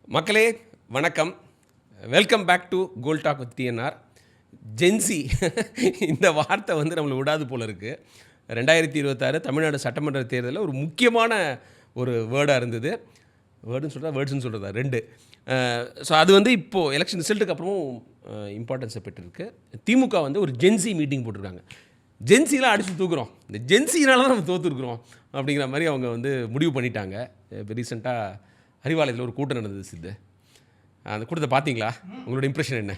மக்களே வணக்கம். Welcome back to gold talk with TNR. Gen Z இந்த வார்த்தை வந்து நம்மளை விடாது போல இருக்குது. 2026 தமிழ்நாடு சட்டமன்ற தேர்தலில் ஒரு முக்கியமான ஒரு வேர்டாக இருந்தது. வேர்ட்ஸ்னு சொல்கிறதா ரெண்டு. ஸோ அது வந்து இப்போது எலெக்ஷன் ரிசல்ட்டுக்கு அப்புறமும் இம்பார்ட்டன்ஸை பெற்றிருக்கு. திமுக வந்து ஒரு ஜென்சி மீட்டிங் போட்டிருக்காங்க. ஜென்சிலாம் அடித்து தூக்குறோம், இந்த ஜென்சினால தான் நம்ம தோற்றுருக்குறோம் அப்படிங்கிற மாதிரி அவங்க வந்து முடிவு பண்ணிட்டாங்க. இப்போ ரீசெண்டாக அறிவாலயத்தில் ஒரு கூட்டம் நடந்தது சித்து. அந்த கூட்டத்தை பார்த்தீங்களா? உங்களோட இம்ப்ரெஷன் என்ன?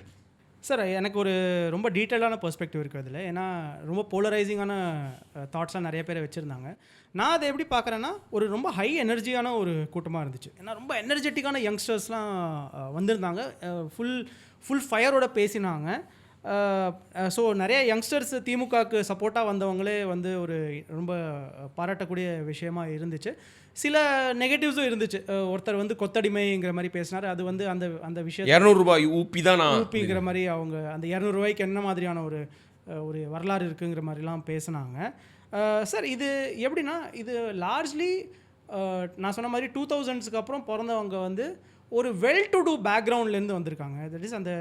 சார், எனக்கு ஒரு ரொம்ப டீட்டெயிலான பெர்ஸ்பெக்டிவ் இருக்குது அதில். ஏன்னா ரொம்ப போலரைசிங்கான தாட்ஸ்லாம் நிறைய பேர் வச்சுருந்தாங்க. நான் அதை எப்படி பார்க்குறேன்னா, ஒரு ரொம்ப ஹை எனர்ஜியான ஒரு கூட்டமாக இருந்துச்சு. ஏன்னா ரொம்ப எனர்ஜெட்டிக்கான யங்ஸ்டர்ஸ்லாம் வந்திருந்தாங்க. ஃபுல் ஃபயரோட பேசினாங்க. ஸோ நிறைய யங்ஸ்டர்ஸ் திமுகவுக்கு சப்போர்ட்டாக வந்தவங்களே வந்து ஒரு ரொம்ப பாராட்டக்கூடிய விஷயமா இருந்துச்சு. சில நெகட்டிவ்ஸும் இருந்துச்சு. ஒருத்தர் வந்து கொத்தடிமைங்கிற மாதிரி பேசினார். அது வந்து அந்த அந்த விஷயம் 200 ரூபாய் ஊப்பி தான் ஊப்பிங்கிற மாதிரி அவங்க அந்த 200 ரூபாய்க்கு என்ன மாதிரியான ஒரு வரலாறு இருக்குங்கிற மாதிரிலாம் பேசினாங்க. சார், இது எப்படின்னா, இது லார்ஜ்லி நான் சொன்ன மாதிரி 2000ஸ்க்கு அப்புறம் பிறந்தவங்க வந்து ஒரு வெல் டு டூ பேக்ரவுண்ட்லேருந்து வந்திருக்காங்க. தட் இஸ் அந்த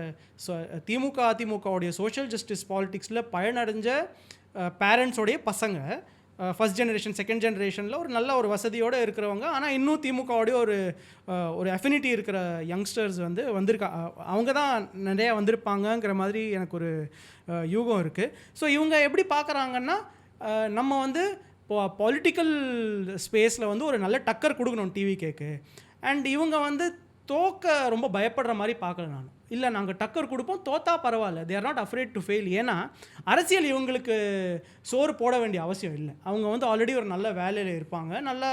அதிமுகவுடைய சோஷியல் ஜஸ்டிஸ் பாலிட்டிக்ஸில் பயனடைஞ்ச பேரண்ட்ஸோடைய பசங்க, ஃபஸ்ட் ஜெனரேஷன் செகண்ட் ஜெனரேஷனில் ஒரு நல்ல ஒரு வசதியோடு இருக்கிறவங்க. ஆனால் இன்னும் திமுகவுடைய ஒரு அஃபினிட்டி இருக்கிற யங்ஸ்டர்ஸ் வந்து அவங்க தான் நிறையா வந்திருப்பாங்கங்கிற மாதிரி எனக்கு ஒரு யூகம் இருக்குது. ஸோ இவங்க எப்படி பார்க்குறாங்கன்னா, நம்ம வந்து பொலிட்டிக்கல் ஸ்பேஸில் வந்து ஒரு நல்ல டக்கர் கொடுக்கணும் டிவிகேக்கு. அண்ட் இவங்க வந்து தோக்க ரொம்ப பயப்படுற மாதிரி பார்க்கல. நான் இல்லை, நாங்கள் டக்கர் கொடுப்போம், தோத்தா பரவாயில்ல, they are not afraid to fail. ஏன்னா அரசியல் இவங்களுக்கு சோறு போட வேண்டிய அவசியம் இல்லை. அவங்க வந்து ஆல்ரெடி ஒரு நல்ல வேலையில் இருப்பாங்க, நல்லா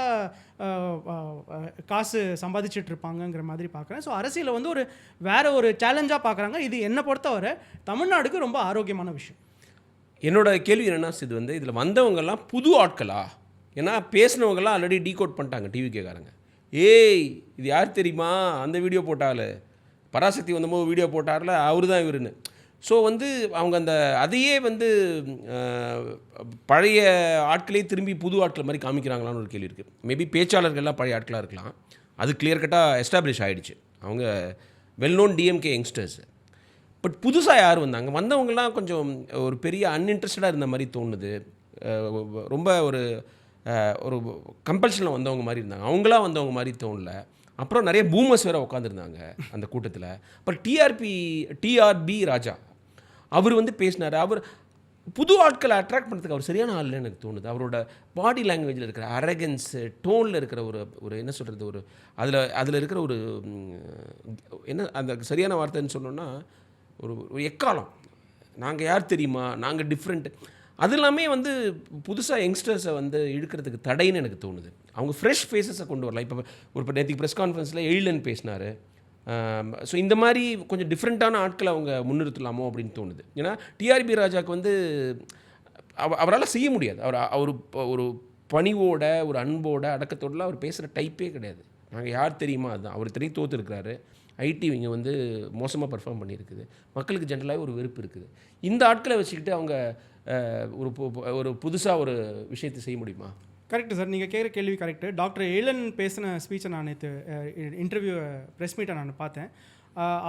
காசு சம்பாதிச்சுட்டு இருப்பாங்கங்கிற மாதிரி பார்க்குறேன். ஸோ அரசியலை வந்து வேற ஒரு சேலஞ்சாக பார்க்குறாங்க. இது என்னை பொறுத்தவரை தமிழ்நாடுக்கு ரொம்ப ஆரோக்கியமான விஷயம். என்னோட கேள்வி என்னென்னா, இது வந்து இதில் வந்தவங்கெல்லாம் புது ஆட்களா? ஏன்னா பேசினவங்கெல்லாம் ஆல்ரெடி டீகோட் பண்ணிட்டாங்க டிவிகேக்காரங்க. ஏய், இது யார் தெரியுமா? அந்த வீடியோ போட்டால் பராசக்தி வந்தபோது வீடியோ போட்டார்ல, அவரு தான் இவருன்னு. ஸோ வந்து அவங்க அதையே வந்து பழைய ஆட்களே திரும்பி புது ஆட்கள் மாதிரி காமிக்கிறாங்களான்னு ஒரு கேள்வி இருக்குது. மேபி பேச்சாளர்கள்லாம் பழைய ஆட்களாக இருக்கலாம். அது கிளியர் கட்டாக எஸ்டாப்ளிஷ் ஆகிடுச்சு. அவங்க well known DMK youngsters. But புதுசாக யார் வந்தவங்கலாம் கொஞ்சம் ஒரு பெரிய அன்இன்ட்ரெஸ்டடாக இருந்த மாதிரி தோணுது. ரொம்ப ஒரு கம்பல்ஷனில் வந்தவங்க மாதிரி இருந்தாங்க. அவங்களாம் வந்தவங்க மாதிரி தோணல. அப்புறம் நிறைய பூமர்ஸ் வேறு உட்காந்துருந்தாங்க அந்த கூட்டத்தில். அப்புறம் டிஆர்பி ராஜா அவர் வந்து பேசினார். அவர் புது ஆட்களை அட்ராக்ட் பண்ணுறதுக்கு அவர் சரியான ஆள்னு எனக்கு தோணுது. அவரோட பாடி லாங்குவேஜில் இருக்கிற அரகன்ஸு, டோனில் இருக்கிற ஒரு என்ன சொல்கிறது, அதில் இருக்கிற ஒரு என்ன அந்த சரியான வார்த்தைன்னு சொன்னோன்னா, ஒரு எக்காலம். நாங்கள் யார் தெரியுமா, நாங்கள் டிஃப்ரெண்ட். அது எல்லாமே வந்து புதுசாக யங்ஸ்டர்ஸை வந்து இழுக்கிறதுக்கு தடைன்னு எனக்கு தோணுது. அவங்க ஃப்ரெஷ் ஃபேஸஸை கொண்டு வரலாம். இப்போ நேற்றுக்கு ப்ரெஸ் கான்ஃபரன்ஸில் எழிலன் பேசினார். ஸோ இந்த மாதிரி கொஞ்சம் டிஃப்ரெண்ட்டான ஆட்களை அவங்க முன்னிறுத்தலாமோ அப்படின்னு தோணுது. ஏன்னா டிஆர்பி ராஜாவுக்கு வந்து அவரால் செய்ய முடியாது. அவர் ஒரு பணிவோட, ஒரு அன்போட, அடக்கத்தோடலாம் அவர் பேசுகிற டைப்பே கிடையாது. நாங்கள் யார் தெரியுமா, அதுதான் அவர் தெரியும். தோற்றுருக்கிறாரு. ஐடி இங்கே வந்து மோசமாக பர்ஃபார்ம் பண்ணியிருக்குது. மக்களுக்கு ஜென்ரலாகவே ஒரு வெறுப்பு இருக்குது. இந்த ஆட்களை வச்சுக்கிட்டு அவங்க ஒரு புதுசாக ஒரு விஷயத்தை செய்ய முடியுமா? கரெக்டு சார், நீங்கள் கேட்குற கேள்வி கரெக்டு. டாக்டர் ஏலன் பேசின ஸ்பீச்சை நான் நேற்று இன்டர்வியூ ப்ரெஸ் மீட்டை நான் பார்த்தேன்.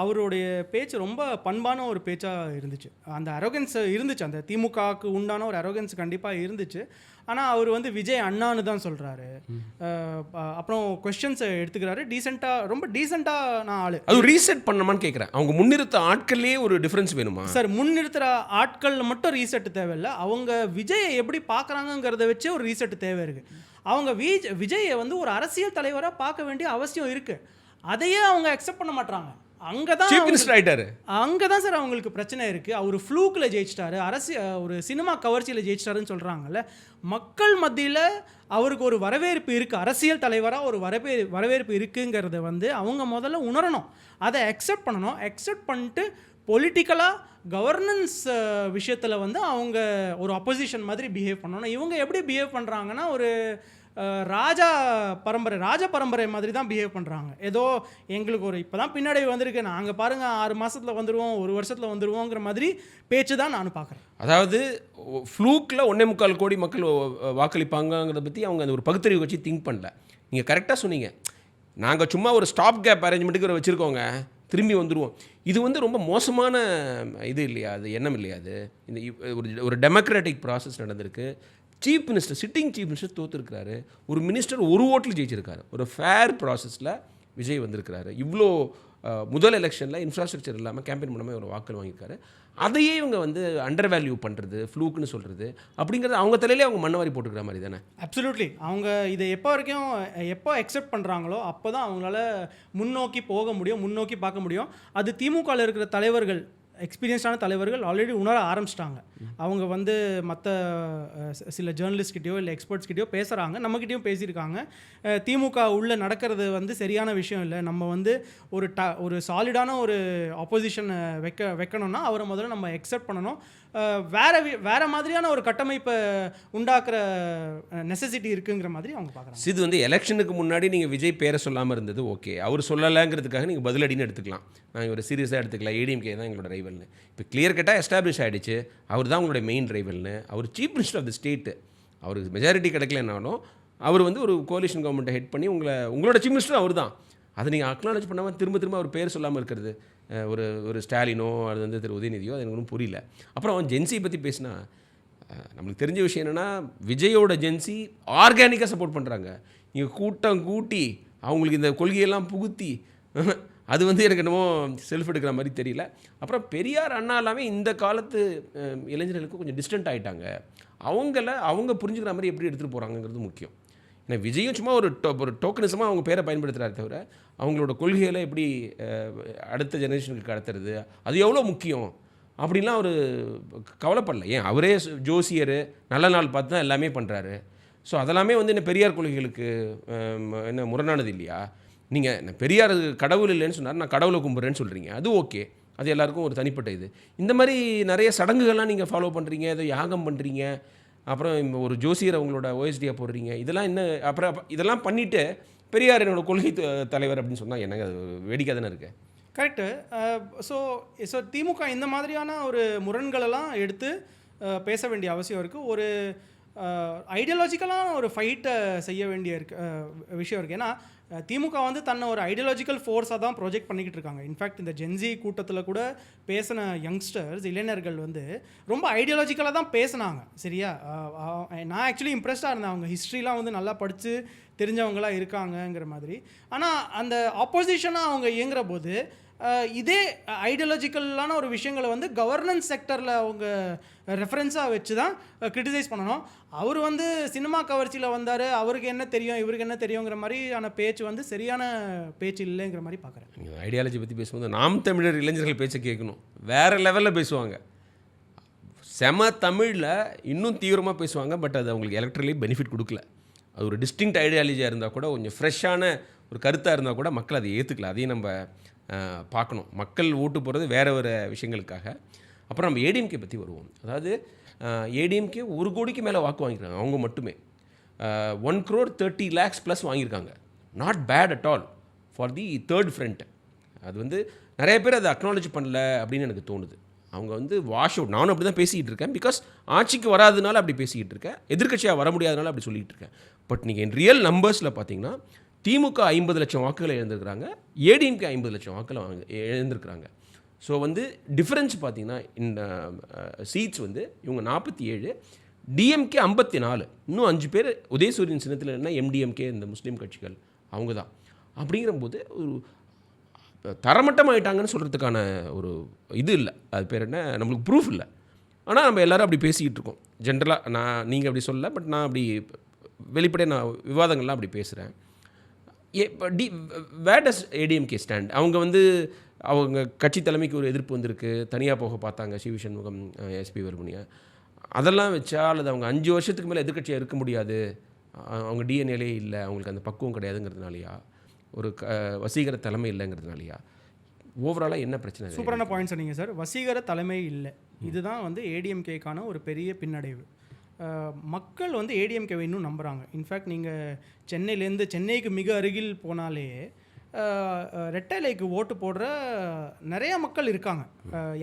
அவருடைய பேச்சு ரொம்ப பண்பான ஒரு பேச்சாக இருந்துச்சு. அந்த அரகன்ஸ் இருந்துச்சு, அந்த திமுகவுக்கு உண்டான ஒரு அரகன்ஸ் கண்டிப்பாக இருந்துச்சு. ஆனால் அவர் வந்து விஜய் அண்ணான்னு தான் சொல்கிறாரு. அப்புறம் கொஸ்டின்ஸை எடுத்துக்கிறாரு. ரொம்ப டீசெண்டாக நான் ஆளு. அது ரீசெட் பண்ணணுமான்னு கேட்குறேன். அவங்க முன்னிறுத்த ஆட்கள்லேயே ஒரு டிஃப்ரென்ஸ் வேணுமா? சார், முன்னிறுத்துகிற ஆட்கள் மட்டும் ரீசெட் தேவையில்லை. அவங்க விஜயை எப்படி பார்க்குறாங்கங்கிறத வச்சே ஒரு ரீசெட் தேவை இருக்குது. அவங்க விஜயை வந்து ஒரு அரசியல் தலைவராக பார்க்க வேண்டிய அவசியம் இருக்குது. அதையே அவங்க அக்செப்ட் பண்ண மாட்டாங்க. அங்கே தான் சார் அவங்களுக்கு பிரச்சனை இருக்குது. அவர் ஃப்ளூக்கில் ஜெயிச்சிட்டாரு, ஒரு சினிமா கவர்ச்சியில் ஜெயிச்சிட்டாருன்னு சொல்கிறாங்கல்ல. மக்கள் மத்தியில் அவருக்கு ஒரு வரவேற்பு இருக்குது, அரசியல் தலைவராக ஒரு வரவேற்பு இருக்குங்கிறத வந்து அவங்க முதல்ல உணரணும். அதை அக்செப்ட் பண்ணணும். அக்செப்ட் பண்ணிட்டு பொலிட்டிக்கலாக கவர்னன்ஸ் விஷயத்தில் வந்து அவங்க ஒரு அப்போசிஷன் மாதிரி பிஹேவ் பண்ணணும். இவங்க எப்படி பிஹேவ் பண்ணுறாங்கன்னா, ஒரு ராஜ பரம்பரை மாதிரி தான் பிஹேவ் பண்ணுறாங்க. ஏதோ எங்களுக்கு இப்போ தான் பின்னாடி வந்திருக்கு, நாங்கள் பாருங்கள் 6 மாதத்தில் வந்துடுவோம், 1 வருஷத்தில் வந்துடுவோங்கிற மாதிரி பேச்சு தான் நான் பார்க்குறேன். அதாவது ஃப்ளூக்கில் 1.25 கோடி மக்கள் வாக்களிப்பாங்கங்கிறத பற்றி அவங்க அந்த ஒரு பகுத்தறிவு வச்சு திங்க் பண்ணல. நீங்கள் கரெக்டாக சொன்னீங்க. நாங்கள் சும்மா ஒரு ஸ்டாப் கேப் அரேஞ்ச்மெண்ட்டுக்கு வச்சுருக்கோங்க, திரும்பி வந்துடுவோம். இது வந்து ரொம்ப மோசமான இது இல்லையா, அது எண்ணம் இல்லையா? அது இந்த ஒரு டெமோக்ராட்டிக் ப்ராசஸ் நடந்திருக்கு. Chief minister, sitting chief minister தோற்றுருக்கிறாரு. ஒரு மினிஸ்டர் ஒரு ஓட்டில் ஜெயிச்சிருக்காரு. ஒரு ஃபேர் ப்ராசஸில் விஜய் வந்திருக்கிறாரு. இவ்வளோ முதல் எலெக்ஷனில் இன்ஃப்ராஸ்ட்ரக்சர் இல்லாமல் கேம்பெயின் பண்ணாமல் ஒரு வாக்கள் வாங்கியிருக்காரு. அதையே இவங்க வந்து அண்டர் வேல்யூ பண்ணுறது, ஃப்ளூக்குன்னு சொல்கிறது அப்படிங்கிறது அவங்க தலையிலே அவங்க மண்ணவாரி போட்டுக்கிற மாதிரி தானே. அப்சல்யூட்லி. அவங்க இதை எப்போ அக்செப்ட் பண்ணுறாங்களோ அப்போ தான் அவங்களால முன்னோக்கி போக முடியும், முன்னோக்கி பார்க்க முடியும். அது திமுகவில் இருக்கிற தலைவர்கள், எக்ஸ்பீரியன்ஸ்டான தலைவர்கள் ஆல்ரெடி உணர ஆரம்பிச்சிட்டாங்க. அவங்க வந்து மற்ற சில ஜேர்னலிஸ்ட்கிட்டயோ இல்லை எக்ஸ்பர்ட்ஸ்கிட்டயோ பேசுகிறாங்க, நம்மக்கிட்டேயும் பேசியிருக்காங்க. திமுக உள்ளே நடக்கிறது வந்து சரியான விஷயம் இல்லை, நம்ம வந்து ஒரு சாலிடான ஒரு ஆப்போசிஷனை வைக்கணும்னா அவரை முதல்ல நம்ம அக்செப்ட் பண்ணணும். வேறு மாதிரியான ஒரு கட்டமைப்பை உண்டாக்குற நெசசிட்டி இருக்குங்கிற மாதிரி அவங்க பார்க்குறாங்க. இது வந்து எலெக்ஷனுக்கு முன்னாடி நீங்கள் விஜய் பேரை சொல்லாமல் இருந்தது ஓகே, அவர் சொல்லலைங்கிறதுக்காக நீங்கள் பதிலடின்னு எடுத்துக்கலாம். நாங்கள் ஒரு சீரியஸாக எடுத்துக்கலாம். ஏடிஎம்கே தான் எங்களோட ரைவல்னு இப்போ கிளியர் கட்டாக எஸ்டாப்ளிஷ் ஆகிடுச்சு. அவர் தான் உங்களுடைய மெயின் ரைவல்னு. அவர் chief minister of the state. அவருக்கு மெஜாரிட்டி கிடைக்கலனாலும் அவர் வந்து ஒரு கோலிஷன் கவர்மெண்ட்டை ஹெட் பண்ணி உங்களோட சீஃப் மினிஸ்டர் அவர் தான். அதை நீங்கள் அக்னாலேஜ் பண்ணாமல் திரும்ப அவர் பேர் சொல்லாமல் இருக்கிறது, ஒரு ஸ்டாலினோ அது வந்து திரு உதயநிதியோ, அது எனக்கு ஒன்றும் புரியல. அப்புறம் ஜென்சி பற்றி பேசினா நம்மளுக்கு தெரிஞ்ச விஷயம் என்னென்னா, விஜயோட ஜென்சி ஆர்கானிக்காக சப்போர்ட் பண்ணுறாங்க. இங்கே கூட்டம் கூட்டி அவங்களுக்கு இந்த கொள்கையெல்லாம் புகுத்தி அது வந்து எனக்கு என்னமோ செல்ஃப் எடுக்கிற மாதிரி தெரியல. அப்புறம் பெரியார் அண்ணா எல்லாமே இந்த காலத்து இளைஞர்களுக்கு கொஞ்சம் டிஸ்டன்ட் ஆகிட்டாங்க. அவங்க புரிஞ்சுக்கிற மாதிரி எப்படி எடுத்துகிட்டு போகிறாங்கிறது முக்கியம். ஏன்னா விஜயும் சும்மா ஒரு டோக்கனிசமாக அவங்க பேரை பயன்படுத்துகிறாரு தவிர அவங்களோட கொள்கைகளை எப்படி அடுத்த ஜெனரேஷனுக்கு கடத்துறது, அது எவ்வளோ முக்கியம் அப்படின்லாம் அவர் கவலைப்படல. ஏன் அவரே ஜோசியர், நல்ல நாள் பார்த்து தான் எல்லாமே பண்ணுறாரு. ஸோ அதெல்லாமே வந்து என்ன பெரியார் கொள்கைகளுக்கு என்ன முரணானது இல்லையா? நீங்கள் பெரியார் கடவுள் இல்லைன்னு சொன்னார், நான் கடவுளை கும்பிட்றேன்னு சொல்கிறீங்க, அது ஓகே, அது எல்லாருக்கும் ஒரு தனிப்பட்ட இது. இந்த மாதிரி நிறைய சடங்குகள்லாம் நீங்கள் ஃபாலோ பண்ணுறீங்க, ஏதோ யாகம் பண்ணுறீங்க, அப்புறம் ஒரு ஜோசியர் அவங்களோட ஓஎஸ்டியாக போடுறீங்க, இதெல்லாம் என்ன? அப்புறம் இதெல்லாம் பண்ணிவிட்டு பெரியார் என்னோடய கொள்கை தலைவர் அப்படின்னு சொன்னால் என்னங்க அது வேடிக்கை தானே இருக்குது. கரெக்டு. ஸோ திமுக இந்த மாதிரியான ஒரு முரண்களெல்லாம் எடுத்து பேச வேண்டிய அவசியம் இருக்குது. ஒரு ஐடியாலஜிக்கலான ஒரு ஃபைட்டை செய்ய வேண்டிய விஷயம் இருக்குது. ஏன்னா திமுக வந்து தன்னை ஒரு ஐடியாலஜிக்கல் ஃபோர்ஸாக தான் ப்ரொஜெக்ட் பண்ணிக்கிட்டு இருக்காங்க. இன்ஃபேக்ட் இந்த ஜென்சி கூட்டத்தில் கூட பேசின யங்ஸ்டர்ஸ், இளைஞர்கள் வந்து ரொம்ப ஐடியாலஜிக்கலாக தான் பேசினாங்க. சரியா? நான் ஆக்சுவலி இம்ப்ரெஸ்டாக இருந்தேன். அவங்க ஹிஸ்ட்ரிலாம் வந்து நல்லா படித்து தெரிஞ்சவங்களாக இருக்காங்கங்கிற மாதிரி. ஆனால் அந்த ஆப்போசிஷனாக அவங்க இயங்குற போது இதே ஐடியாலஜிக்கலான ஒரு விஷயங்களை வந்து கவர்னன்ஸ் செக்டரில் அவங்க ரெஃபரன்ஸாக வச்சு தான் கிரிட்டிசைஸ் பண்ணணும். அவர் வந்து சினிமா கவர்ச்சியில் வந்தார், அவருக்கு என்ன தெரியும் இவருக்கு என்ன தெரியுங்கிற மாதிரியான பேச்சு வந்து சரியான பேச்சு இல்லைங்கிற மாதிரி பார்க்குறேன். ஐடியாலஜி பற்றி பேசும்போது நாம் தமிழர் இளைஞர்கள் பேச்சை கேட்கணும். வேறு லெவலில் பேசுவாங்க, செம தமிழில் இன்னும் தீவிரமாக பேசுவாங்க. பட் அது அவங்களுக்கு எலக்ட்ரலி பெனிஃபிட் கொடுக்கல. அது ஒரு டிஸ்டிங்க்ட் ஐடியாலஜியாக இருந்தால் கூட, கொஞ்சம் ஃப்ரெஷ்ஷான ஒரு கருத்தாக இருந்தால் கூட மக்கள் அதை ஏற்றுக்கல. அதையும் நம்ம பார்க்கணும். மக்கள் ஓட்டு போகிறது வேறு வேறு விஷயங்களுக்காக. அப்புறம் நம்ம ஏடிஎம்கே பற்றி வருவோம். அதாவது ஏடிஎம்கே 1 கோடிக்கு மேலே வாக்கு வாங்கியிருக்காங்க அவங்க மட்டுமே. 1,30,00,000 ப்ளஸ் வாங்கியிருக்காங்க. Not bad at all for the third front. அது வந்து நிறைய பேர் அதை அக்னாலேஜ் பண்ணல அப்படின்னு எனக்கு தோணுது. அவங்க வந்து வாஷ் அவுட். நானும் அப்படி தான் பேசிக்கிட்டு இருக்கேன். பிகாஸ் ஆட்சிக்கு வராதனால அப்படி பேசிக்கிட்டு இருக்கேன், எதிர்க்கட்சியாக வர முடியாதனால அப்படி சொல்லிகிட்டு இருக்கேன். பட் நீங்கள் என் ரியல் நம்பர்ஸில் பார்த்தீங்கன்னா திமுக 50 லட்சம் வாக்குகளை இழந்திருக்கிறாங்க, ஏடிஎம்கே 50 லட்சம் வாக்குகளை இழந்திருக்கிறாங்க. ஸோ வந்து டிஃப்ரென்ஸ் பார்த்தீங்கன்னா இந்த சீட்ஸ் வந்து இவங்க 47, டிஎம்கே 54, இன்னும் 5 பேர் உதயசூரியன் சின்னத்தில் என்ன எம்டிஎம்கே, இந்த முஸ்லீம் கட்சிகள் அவங்க தான். அப்படிங்கிறபோது ஒரு தரமட்டமாயிட்டாங்கன்னு சொல்கிறதுக்கான ஒரு இது இல்லை, அது பேர் என்ன, நம்மளுக்கு ப்ரூஃப் இல்லை. ஆனால் நம்ம எல்லோரும் அப்படி பேசிக்கிட்டு இருக்கோம் ஜென்ரலாக. நீங்கள் அப்படி சொல்லலை, பட் நான் அப்படி வெளிப்படையாக நான் விவாதங்கள்லாம் அப்படி பேசுகிறேன். வேர் டஸ் ஏடிஎம்கே ஸ்டாண்ட்? அவங்க வந்து அவங்க கட்சி தலைமைக்கு ஒரு எதிர்ப்பு வந்திருக்கு, தனியாக போக பார்த்தாங்க சிவி சண்முகம், எஸ்பி வர்மணியா, அதெல்லாம் வச்சா, அல்லது அவங்க 5 வருஷத்துக்கு மேலே எதிர்க்கட்சியாக இருக்க முடியாது, அவங்க டிஎன்ஏலே இல்லை, அவங்களுக்கு அந்த பக்குவம் கிடையாதுங்கிறதுனாலையா, ஒரு வசீகர தலைமை இல்லைங்கிறதுனாலையா, ஓவராலாக என்ன பிரச்சனை? சூப்பரான பாயிண்ட் சொன்னீங்க சார். வசீகர தலைமை இல்லை, இதுதான் வந்து ஏடிஎம்கேக்கான ஒரு பெரிய பின்னடைவு. மக்கள் வந்து ஏடிஎம்கேவை இன்னும் நம்புகிறாங்க. இன்ஃபேக்ட் நீங்கள் சென்னைக்கு மிக அருகில் போனாலே ரெட்டைலைக்கு ஓட்டு போடுற நிறைய மக்கள் இருக்காங்க.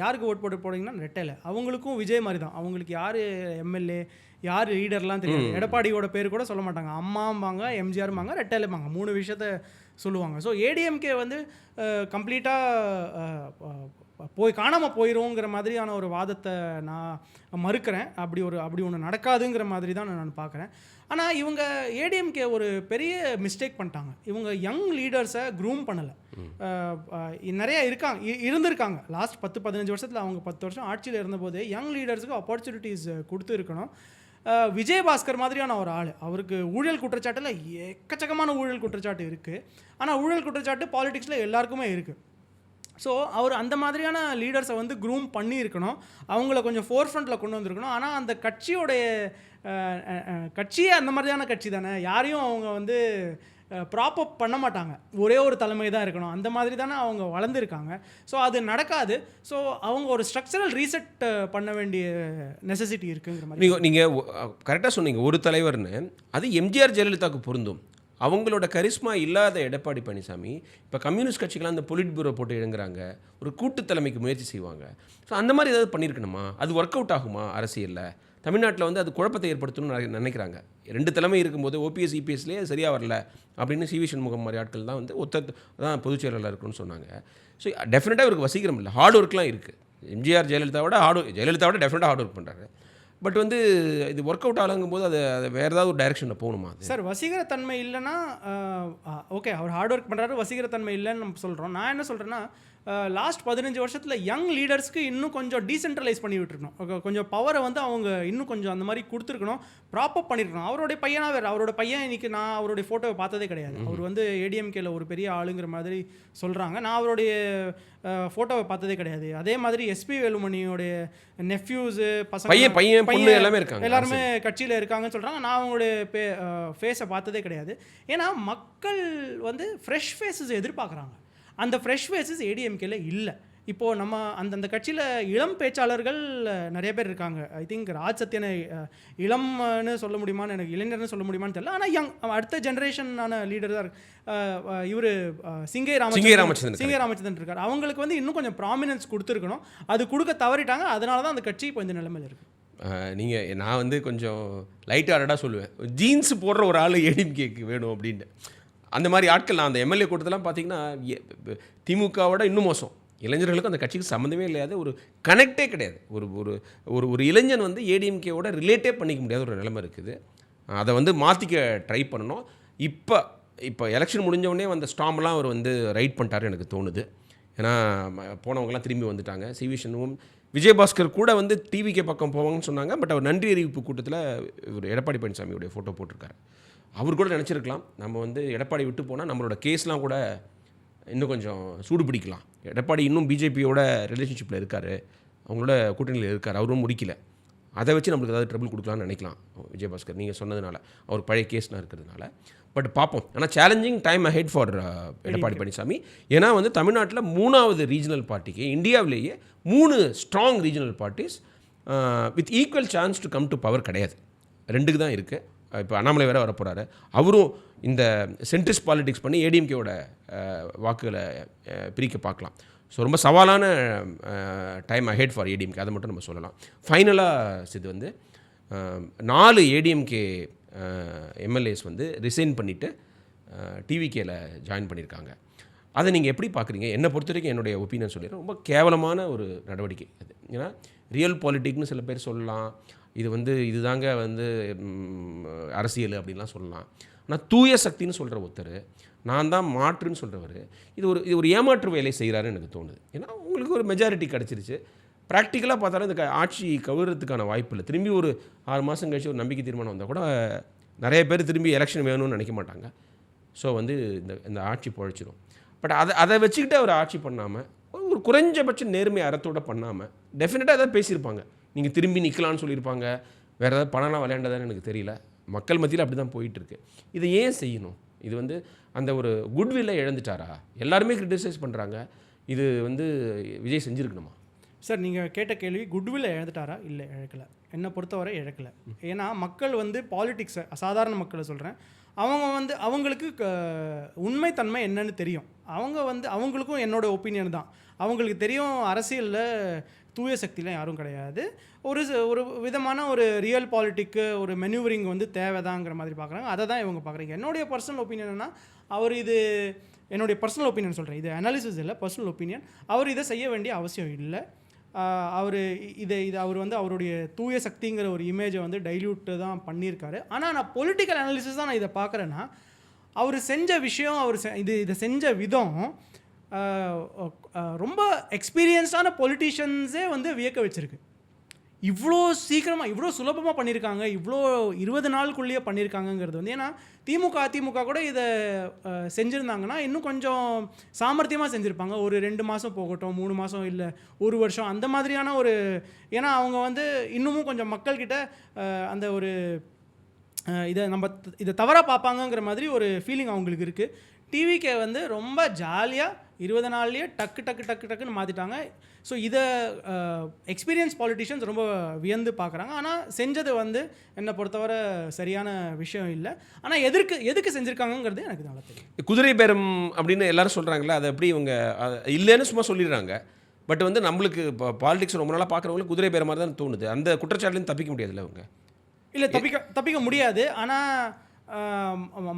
யாருக்கு ஓட்டு போடுறீங்கன்னா ரெட்டைலை. அவங்களுக்கும் விஜய் மாதிரி தான். அவங்களுக்கு யார் எம்எல்ஏ யார் லீடர்லாம் தெரியாது. எடப்பாடியோட பேர் கூட சொல்ல மாட்டாங்க. அம்மாம்பாங்க, எம்ஜிஆர்பாங்க, ரெட்டைலைம்பாங்க. 3 விஷயத்த சொல்லுவாங்க. ஸோ ஏடிஎம்கே வந்து கம்ப்ளீட்டாக போய் காணாமல் போயிடுங்கிற மாதிரியான ஒரு வாதத்தை நான் மறுக்கிறேன். அப்படி ஒன்று நடக்காதுங்கிற மாதிரி தான் நான் பார்க்குறேன். ஆனால் இவங்க ஏடிஎம்கே ஒரு பெரிய மிஸ்டேக் பண்ணிட்டாங்க. இவங்க யங் லீடர்ஸை க்ரூம் பண்ணலை. நிறைய இருந்திருக்காங்க லாஸ்ட் 10-15 வருஷத்தில். அவங்க 10 வருஷம் ஆட்சியில் இருந்தபோதே யங் லீடர்ஸுக்கு ஆப்பர்ச்சுனிட்டிஸ் கொடுத்து இருக்கணும். விஜயபாஸ்கர் மாதிரியான ஒரு ஆள், அவருக்கு ஊழல் குற்றச்சாட்டில் எக்கச்சக்கமான ஊழல் குற்றச்சாட்டு இருக்குது. ஆனால் ஊழல் குற்றச்சாட்டு பாலிடிக்ஸில் எல்லாருக்குமே இருக்குது. ஸோ அவர் அந்த மாதிரியான லீடர்ஸை வந்து க்ரூம் பண்ணியிருக்கணும். அவங்கள கொஞ்சம் ஃபோர் ஃப்ரண்ட்டில் கொண்டு வந்திருக்கணும். ஆனால் அந்த கட்சியே அந்த மாதிரியான கட்சி தானே, யாரையும் அவங்க வந்து ப்ராப்பப் பண்ண மாட்டாங்க. ஒரே ஒரு தலைமை தான் இருக்கணும். அந்த மாதிரி தானே அவங்க வளர்ந்துருக்காங்க. ஸோ அது நடக்காது. ஸோ அவங்க ஒரு ஸ்ட்ரக்சரல் ரீசெட் பண்ண வேண்டிய நெசசிட்டி இருக்குங்கிற மாதிரி. நீங்கள் கரெக்டாக சொன்னீங்க, ஒரு தலைவர்னு. அது எம்ஜிஆர் ஜெயலலிதாவுக்கு பொருந்தும். அவங்களோட கரிஸ்மா இல்லாத எடப்பாடி பழனிசாமி இப்போ கம்யூனிஸ்ட் கட்சிகளாம் அந்த பொலிட் பியூரோ போட்டு எழுங்குறாங்க, ஒரு கூட்டு தலைமைக்கு முயற்சி செய்வாங்க. ஸோ அந்த மாதிரி ஏதாவது பண்ணியிருக்கணுமா? அது ஒர்க் அவுட் ஆகுமா அரசியலில்? தமிழ்நாட்டில் வந்து அது குழப்பத்தை ஏற்படுத்தணும்னு நினைக்கிறாங்க. 2 தலைமை இருக்கும்போது ஓபிஎஸ் இபிஎஸ்லேயே சரியாக வரல அப்படின்னு சிவி சண்முகம் மாதிரி ஆட்கள் தான் வந்து தான் பொதுச் செயலாளர் இருக்குன்னு சொன்னாங்க. ஸோ டெஃபினட்டாக இவருக்கு வசீகரம் இல்லை, ஹார்ட் ஒர்க்லாம் இருக்குது. எம்ஜிஆர் ஜெயலலிதாவோட டெஃபினட்டாக ஹார்ட் ஒர்க் பண்ணுறாரு. பட் வந்து இது ஒர்க் அவுட் ஆகுங்கும் போது அது வேறு ஏதாவது ஒரு டைரெக்ஷனில் போகணுமா? சார், வசீகரத்தன்மை இல்லைன்னா ஓகே, அவர் ஹார்ட் ஒர்க் பண்ணுறாரு, வசீகரத்தன்மை இல்லைன்னு நம்ம சொல்கிறோம். நான் என்ன சொல்கிறேன்னா, லாஸ்ட் 15 வருஷத்தில் யங் லீடர்ஸ்க்கு இன்னும் கொஞ்சம் டீசென்ட்ரலைஸ் பண்ணி விட்டுருக்கணும். கொஞ்சம் பவரை வந்து அவங்க இன்னும் கொஞ்சம் அந்த மாதிரி கொடுத்துருக்கணும், ப்ராப்பப் பண்ணியிருக்கணும். அவருடைய பையனாக வேறு, அவரோட பையன் இன்றைக்கி நான் அவருடைய ஃபோட்டோவை பார்த்ததே கிடையாது. அவர் வந்து ஏடிஎம்கேல ஒரு பெரிய ஆளுங்கிற மாதிரி சொல்கிறாங்க. நான் அவருடைய ஃபோட்டோவை பார்த்ததே கிடையாது. அதே மாதிரி எஸ்பி வேலுமணியோடைய நெஃப்யூஸு பசங்க எல்லாமே இருக்காங்க, எல்லாருமே கட்சியில் இருக்காங்கன்னு சொல்கிறாங்க. நான் அவங்களுடைய ஃபேஸை பார்த்ததே கிடையாது. ஏன்னா மக்கள் வந்து ஃப்ரெஷ் ஃபேஸஸ் எதிர்பார்க்குறாங்க. அந்த ஃப்ரெஷ் ஃபேஸஸ் ஏடிஎம்கேல இல்லை. இப்போது நம்ம அந்த கட்சியில் இளம் பேச்சாளர்கள் நிறைய பேர் இருக்காங்க. ஐ திங்க் ராஜ் சத்யனை இளம்னு சொல்ல முடியுமான்னு, எனக்கு இளைஞர்னு சொல்ல முடியுமான்னு தெரியல. ஆனால் அடுத்த ஜென்ரேஷனான லீடர் தான் இவர் சிங்கை ராமச்சந்திரன் இருக்கார். அவங்களுக்கு வந்து இன்னும் கொஞ்சம் ப்ராமினன்ஸ் கொடுத்துருக்கணும். அது கொடுக்க தவறிட்டாங்க. அதனால தான் அந்த கட்சி இப்போ இந்த நிலைமையில் இருக்குது. நான் வந்து கொஞ்சம் லைட் ஹார்ட்டடாக சொல்லுவேன், ஜீன்ஸ் போடுற ஒரு ஆள் ஏடிஎம்கேக்கு வேணும் அப்படின்ட்டு. அந்த மாதிரி ஆட்கள் நான் அந்த எம்எல்ஏ கூட்டத்தெல்லாம் பார்த்தீங்கன்னா திமுகவோட இன்னும் மோசம். இளைஞர்களுக்கு அந்த கட்சிக்கு சம்மந்தமே இல்லாத, ஒரு கனெக்டே கிடையாது. ஒரு இளைஞன் வந்து ஏடிஎம்கேவோட ரிலேட்டே பண்ணிக்க முடியாத ஒரு நிலைமை இருக்குது. அதை வந்து மாற்றிக்க ட்ரை பண்ணணும். இப்போ எலெக்ஷன் முடிஞ்சவொடனே அந்த ஸ்டாம்லாம் அவர் வந்து ரைட் பண்ணிட்டாரு எனக்கு தோணுது. ஏன்னா போனவங்கலாம் திரும்பி வந்துட்டாங்க. சிவி சண்முகம், விஜயபாஸ்கர் கூட வந்து டிவிகே பக்கம் போவாங்கன்னு சொன்னாங்க. பட் அவர் நன்றி அறிவிப்பு கூட்டத்தில் இவர் எடப்பாடி பழனிசாமியோடைய ஃபோட்டோ போட்டிருக்காரு. அவர் கூட நினச்சிருக்கலாம், நம்ம வந்து எடப்பாடி விட்டு போனால் நம்மளோட கேஸ்லாம் கூட இன்னும் கொஞ்சம் சூடு பிடிக்கலாம். எடப்பாடி இன்னும் பிஜேபியோட ரிலேஷன்ஷிப்பில் இருக்கார், அவங்களோட கூட்டணியில் இருக்கார், அவரும் முடிக்கல. அதை வச்சு நம்மளுக்கு ஏதாவது ட்ரபிள் கொடுக்கலான்னு நினைக்கலாம் விஜயபாஸ்கர், நீங்கள் சொன்னதுனால, அவர் பழைய கேஸ்லாம் இருக்கிறதுனால. பட் பார்ப்போம். ஆனால் challenging time ahead for Edappadi Palaniswami. ஏன்னா வந்து தமிழ்நாட்டில் 3வது ரீஜனல் பார்ட்டிக்கு, இந்தியாவிலேயே 3 strong regional parties with equal chance to come to power கிடையாது. 2க்கு தான் இருக்குது. இப்போ அண்ணாமலை வேறு வரப்போகிறாரு. அவரும் இந்த சென்ட்ரிஸ்ட் பாலிடிக்ஸ் பண்ணி ஏடிஎம்கேவோட வாக்குகளை பிரிக்க பார்க்கலாம். ஸோ ரொம்ப சவாலான டைம் அஹெட் ஃபார் ஏடிஎம்கே, அதை மட்டும் நம்ம சொல்லலாம். ஃபைனலாக இது வந்து 4 ஏடிஎம்கே எம்எல்ஏஸ் வந்து ரிசைன் பண்ணிவிட்டு டிவிகேல ஜாயின் பண்ணியிருக்காங்க. அதை நீங்கள் எப்படி பார்க்குறீங்க? என்னை பொறுத்த வரைக்கும் என்னுடைய ஒப்பீனியன் சொல்லிடுறேன், ரொம்ப கேவலமான ஒரு நடவடிக்கை அது. ஏன்னா ரியல் பாலிட்டிக்னு சில பேர் சொல்லலாம், இது வந்து இதுதாங்க வந்து அரசியல் அப்படின்லாம் சொல்லலாம். ஆனால் தூய சக்தின்னு சொல்கிற ஒருத்தர், நான் தான் மாற்றுன்னு சொல்கிறவர், இது ஒரு ஏமாற்று வேலை செய்கிறாருன்னு எனக்கு தோணுது. ஏன்னா உங்களுக்கு ஒரு மெஜாரிட்டி கிடச்சிருச்சு. ப்ராக்டிக்கலாக பார்த்தாலும் இந்த ஆட்சி கவுறதுக்கான வாய்ப்பு இல்லை. திரும்பி ஒரு 6 மாதம் கழிச்சு ஒரு நம்பிக்கை தீர்மானம் வந்தால் கூட நிறைய பேர் திரும்பி எலெக்ஷன் வேணும்னு நினைக்க மாட்டாங்க. ஸோ வந்து இந்த ஆட்சி பொழைச்சிடும். பட் அதை வச்சுக்கிட்டு அவர் ஆட்சி பண்ணாமல், ஒரு குறைஞ்சபட்ச நேர்மை அறத்தோடு பண்ணாமல், டெஃபினட்டாக எதாவது பேசியிருப்பாங்க. நீங்கள் திரும்பி நிற்கலான்னு சொல்லியிருப்பாங்க. வேறு ஏதாவது பணம்லாம் விளையாண்டதான்னு எனக்கு தெரியல. மக்கள் மத்தியில் அப்படி தான் போயிட்டுருக்கு. இதை ஏன் செய்யணும்? இது வந்து அந்த ஒரு குட்வில்லை இழந்துட்டாரா? எல்லாருமே கிரிட்டிசைஸ் பண்ணுறாங்க. இது வந்து விஜய் செஞ்சுருக்கணுமா? சார் நீங்கள் கேட்ட கேள்வி குட்வில் இழந்துட்டாரா? இல்லை, இழக்கலை. என்னை பொறுத்தவரை இழக்கலை. ஏன்னா மக்கள் வந்து பாலிடிக்ஸை, சாதாரண மக்களை சொல்கிறேன், அவங்க வந்து அவங்களுக்கு உண்மைத்தன்மை என்னன்னு தெரியும். அவங்க வந்து அவங்களுக்கும் என்னோட ஒப்பீனியன் தான். அவங்களுக்கு தெரியும் அரசியலில் தூய சக்திலாம் யாரும் கிடையாது. ஒரு விதமான ஒரு ரியல் பாலிட்டிக்கு ஒரு மெனுவரிங் வந்து தேவைதாங்கிற மாதிரி பார்க்குறாங்க. அதை தான் இவங்க பார்க்குறீங்க. என்னுடைய பர்சனல் ஒப்பீனியன்னா, அவர் இது என்னுடைய பர்சனல் ஒப்பீனியன் சொல்கிறேன், இது அனாலிசிஸ் இல்லை, பர்சனல் ஒப்பீனியன். அவர் இதை செய்ய வேண்டிய அவசியம் இல்லை. அவர் அவர் வந்து அவருடைய தூய சக்திங்கிற ஒரு இமேஜை வந்து டைல்யூட்டு தான் பண்ணியிருக்காரு. ஆனால் நான் பொலிட்டிக்கல் அனாலிசிஸ் தான் நான் இதை பார்க்குறேன்னா, அவர் செஞ்ச விஷயம், இதை செஞ்ச விதம் ரொம்ப எக்ஸ்பீரியன்ஸ்டான பொலிட்டிஷியன்ஸே வந்து வியக்க வச்சுருக்கு. இவ்வளோ சீக்கிரமாக, இவ்வளோ சுலபமாக பண்ணியிருக்காங்க, இவ்வளோ 20 நாளுக்குள்ளேயே பண்ணியிருக்காங்கங்கிறது வந்து, ஏன்னா அதிமுக கூட இதை செஞ்சுருந்தாங்கன்னா இன்னும் கொஞ்சம் சாமர்த்தியமாக செஞ்சுருப்பாங்க. ஒரு 2 மாதம் போகட்டும், 3 மாதம், இல்லை 1 வருஷம், அந்த மாதிரியான ஒரு, ஏன்னா அவங்க வந்து இன்னமும் கொஞ்சம் மக்கள்கிட்ட அந்த ஒரு இதை தவறாக பார்ப்பாங்கங்கிற மாதிரி ஒரு ஃபீலிங் அவங்களுக்கு இருக்குது. டிவிக்கு வந்து ரொம்ப ஜாலியாக 20 நாள்லேயே டக்குன்னு மாற்றிட்டாங்க. ஸோ இதை எக்ஸ்பீரியன்ஸ் பாலிட்டிஷியன்ஸ் ரொம்ப வியந்து பார்க்குறாங்க. ஆனால் செஞ்சது வந்து என்னை பொறுத்தவரை சரியான விஷயம் இல்லை. ஆனால் எதுக்கு செஞ்சுருக்காங்கங்கிறது எனக்கு நல்லா தெரியும். குதிரை பேரம் அப்படின்னு எல்லாரும் சொல்கிறாங்களே, அதை எப்படி இவங்க இல்லைன்னு சும்மா சொல்லிடுறாங்க. பட் வந்து நம்மளுக்கு இப்போ பாலிடிக்ஸ் ரொம்ப நாளாக பார்க்குறவங்களுக்கு குதிரை பேரம் மாதிரி தான் தோணுது. அந்த குற்றச்சாட்டுலேருந்து தப்பிக்க முடியாதுல்ல அவங்க? இல்லை, தப்பிக்க முடியாது. ஆனால்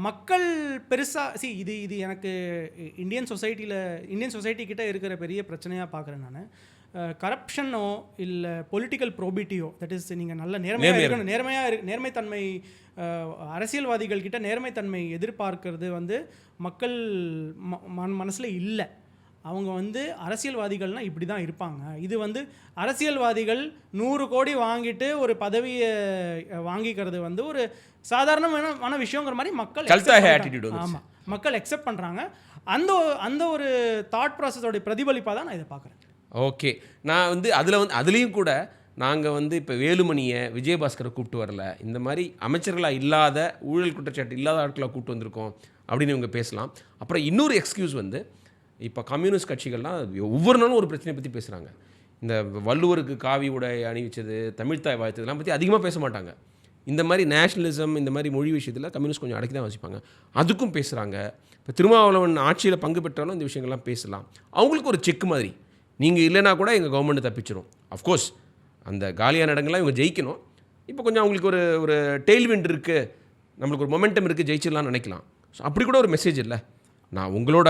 மக்கள் பெருசாக இது எனக்கு இந்தியன் சொசைட்டி கிட்ட இருக்கிற பெரிய பிரச்சனையாக பார்க்குறேன் நான். கரப்ஷனோ இல்லை பொலிட்டிக்கல் ப்ரோபிட்டியோ, தட் இஸ் நீங்கள் நல்ல நேர்மைத்தன்மை, அரசியல்வாதிகள் கிட்ட நேர்மைத்தன்மை எதிர்பார்க்கறது வந்து மக்கள் மனசில் இல்லை. அவங்க வந்து அரசியல்வாதிகள்னால் இப்படி தான் இருப்பாங்க. இது வந்து அரசியல்வாதிகள் 100 கோடி வாங்கிட்டு ஒரு பதவியை வாங்கிக்கிறது வந்து ஒரு சாதாரணமான விஷயங்கிற மாதிரி மக்கள் எக்ஸெப்ட் பண்ணுறாங்க. அந்த ஒரு தாட் ப்ராசஸோடைய பிரதிபலிப்பாக தான் நான் இதை பார்க்குறேன். ஓகே, நான் வந்து அதுலேயும் கூட நாங்கள் வந்து இப்போ வேலுமணியை, விஜயபாஸ்கரை கூப்பிட்டு வரல, இந்த மாதிரி அமைச்சர்களாக இல்லாத, ஊழல் குற்றச்சாட்டு இல்லாத ஆட்களை கூப்பிட்டு வந்திருக்கோம் அப்படின்னு இவங்க பேசலாம். அப்புறம் இன்னொரு எக்ஸ்கியூஸ் வந்து, இப்போ கம்யூனிஸ்ட் கட்சிகள்லாம் ஒவ்வொரு நாளும் ஒரு பிரச்சனையை பற்றி பேசுகிறாங்க. இந்த வள்ளுவருக்கு காவி உடை அணிவிச்சது, தமிழ்த்தாய் வாழ்த்ததெல்லாம் பற்றி அதிகமாக பேச மாட்டாங்க. இந்த மாதிரி நேஷ்னலிசம், இந்த மாதிரி மொழி விஷயத்தில் கம்யூனிஸ்ட் கொஞ்சம் அடக்கி தான் வச்சுப்பாங்க. அதுக்கும் பேசுகிறாங்க. இப்போ திருமாவளவன் ஆட்சியில் பங்கு பெற்றாலும் இந்த விஷயங்கள்லாம் பேசலாம். அவங்களுக்கு ஒரு செக் மாதிரி, நீங்கள் இல்லைனா கூட எங்கள் கவர்மெண்ட் தப்பிச்சிடும். அஃப்கோர்ஸ் அந்த காலியான இடங்கள்லாம் இவங்க ஜெயிக்கணும். இப்போ கொஞ்சம் அவங்களுக்கு ஒரு டெய்ல்விண்ட் இருக்குது, நம்மளுக்கு ஒரு மொமெண்டம் இருக்குது, ஜெயிச்சிடலாம்னு நினைக்கலாம். ஸோ அப்படி கூட ஒரு மெசேஜ் இல்லை. நான் உங்களோட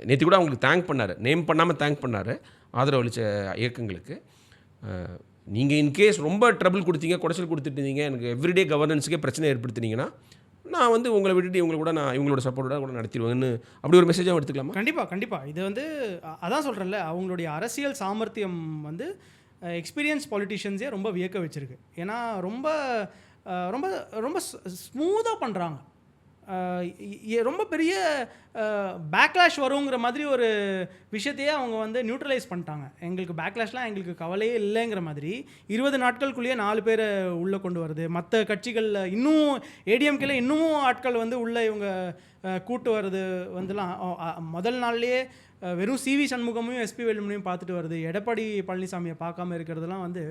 நேற்று கூட அவங்களுக்கு தேங்க் பண்ணார், நேம் பண்ணாமல் தேங்க் பண்ணார் ஆதரவு அளித்த இயக்கங்களுக்கு. நீங்கள் இன்கேஸ் ரொம்ப ட்ரபிள் கொடுத்தீங்க, குடைச்சல் கொடுத்துட்டீங்க, எனக்கு எவ்ரிடே கவர்னன்ஸுக்கே பிரச்சனை ஏற்படுத்தினீங்கன்னா, நான் வந்து உங்களை விட்டுட்டு இவங்களோட சப்போர்ட்டோட கூட நடத்திடுவேன்னு அப்படி ஒரு மெசேஜாக எடுத்துக்கலாமா? கண்டிப்பாக. இது வந்து அதான் சொல்கிறேன்ல, அவங்களுடைய அரசியல் சாமர்த்தியம் வந்து எக்ஸ்பீரியன்ஸ் பாலிட்டிஷியன்ஸே ரொம்ப வியக்க வச்சுருக்கு. ஏன்னா ரொம்ப ரொம்ப ரொம்ப ஸ்மூத்தாக பண்ணுறாங்க. ரொம்ப பெரிய பேக்லாஷ் வருங்கிற மாதிரி ஒரு விஷயத்தையே அவங்க வந்து நியூட்ரலைஸ் பண்ணிட்டாங்க. எங்களுக்கு பேக்லாஷ்லாம் எங்களுக்கு கவலையே இல்லைங்கிற மாதிரி 20 நாட்களுக்குள்ளேயே 4 பேரை உள்ளே கொண்டு வருது. மற்ற கட்சிகளில் இன்னும் ஏடிஎம்கேல இன்னமும் ஆட்கள் வந்து உள்ளே இவங்க கூட்டு வருது வந்துலாம். முதல் நாள்லேயே வெறும் சிவி சண்முகமையும் எஸ்பி வேலுமணியும் பார்த்துட்டு வருது. எடப்பாடி பழனிசாமியை பார்க்காம இருக்கிறதுலாம் வந்து,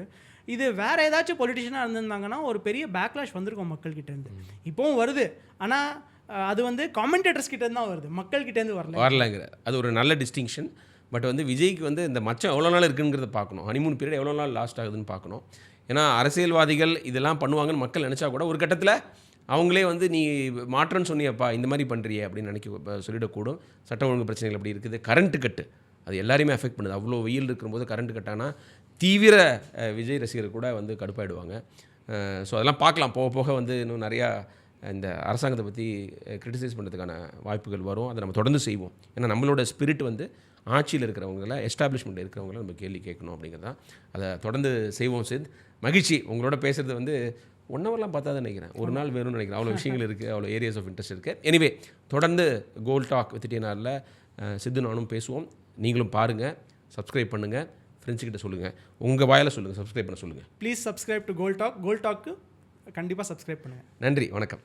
இது வேறு ஏதாச்சும் பொலிட்டிஷியனாக இருந்திருந்தாங்கன்னா ஒரு பெரிய பேக்லாஷ் வந்திருக்கும் மக்கள்கிட்டேருந்து. இப்போவும் வருது, ஆனால் அது வந்து காமெண்டேட்டர்ஸ் கிட்டேருந்து தான் வருது, மக்கள்கிட்டேருந்து வரலங்கிற அது ஒரு நல்ல டிஸ்டிங்ஷன். பட் வந்து விஜய்க்கு வந்து இந்த மச்சம் எவ்வளோ நாள் இருக்குங்கிறத பார்க்கணும். ஹனிமூன் பீரியட் எவ்வளோ நாள் லாஸ்ட் ஆகுதுன்னு பார்க்கணும். ஏன்னா அரசியல்வாதிகள் இதெல்லாம் பண்ணுவாங்கன்னு மக்கள் நினச்சா கூட ஒரு கட்டத்தில் அவங்களே வந்து நீ மாற்றன்னு சொன்னியப்பா, இந்த மாதிரி பண்ணுறியே அப்படின்னு சொல்லிடக்கூடும். சட்ட ஒழுங்கு பிரச்சனைகள் அப்படி இருக்குது. கரண்ட்டு கட்டு அது எல்லாரையுமே அஃபெக்ட் பண்ணுது. அவ்வளோ வெயில் இருக்கும்போது கரண்ட்டு கட்டானா தீவிர விஜய் ரசிகர் கூட வந்து கடுப்பாயிடுவாங்க. ஸோ அதெல்லாம் பார்க்கலாம். போக போக வந்து இன்னும் நிறையா இந்த அரசாங்கத்தை பற்றி கிரிட்டிசைஸ் பண்ணுறதுக்கான வாய்ப்புகள் வரும். அதை நம்ம தொடர்ந்து செய்வோம். ஏன்னா நம்மளோட ஸ்பிரிட் வந்து ஆட்சியில் இருக்கிறவங்கள, எஸ்டாப்ளிஷ்மெண்ட்டில் இருக்கிறவங்கள நம்ம கேள்வி கேட்கணும் அப்படிங்கிறதான். அதை தொடர்ந்து செய்வோம். சித், மகிழ்ச்சி உங்களோட பேசுகிறது. வந்து 1 ஹவர்லாம் பார்த்தா தான் நினைக்கிறேன், ஒரு நாள் வேணும்னு நினைக்கிறேன். அவ்வளோ விஷயங்கள் இருக்குது, அவ்வளோ ஏரியாஸ் ஆஃப் இன்ட்ரெஸ்ட் இருக்குது. எனிவே, தொடர்ந்து கோல் டாக் வித் டிஎன்ஆரில் சித்து நானும் பேசுவோம். நீங்களும் பாருங்கள், சப்ஸ்கிரைப் பண்ணுங்கள், ஃப்ரெண்ட்ஸுக்கிட்ட சொல்லுங்கள், உங்கள் வாயில் சொல்லுங்கள், சப்ஸ்கிரைப் பண்ண சொல்லுங்கள். Please subscribe to goal talk. Goal டாக்கு கண்டிப்பாக சப்ஸ்கிரைப் பண்ணுங்கள். நன்றி, வணக்கம்.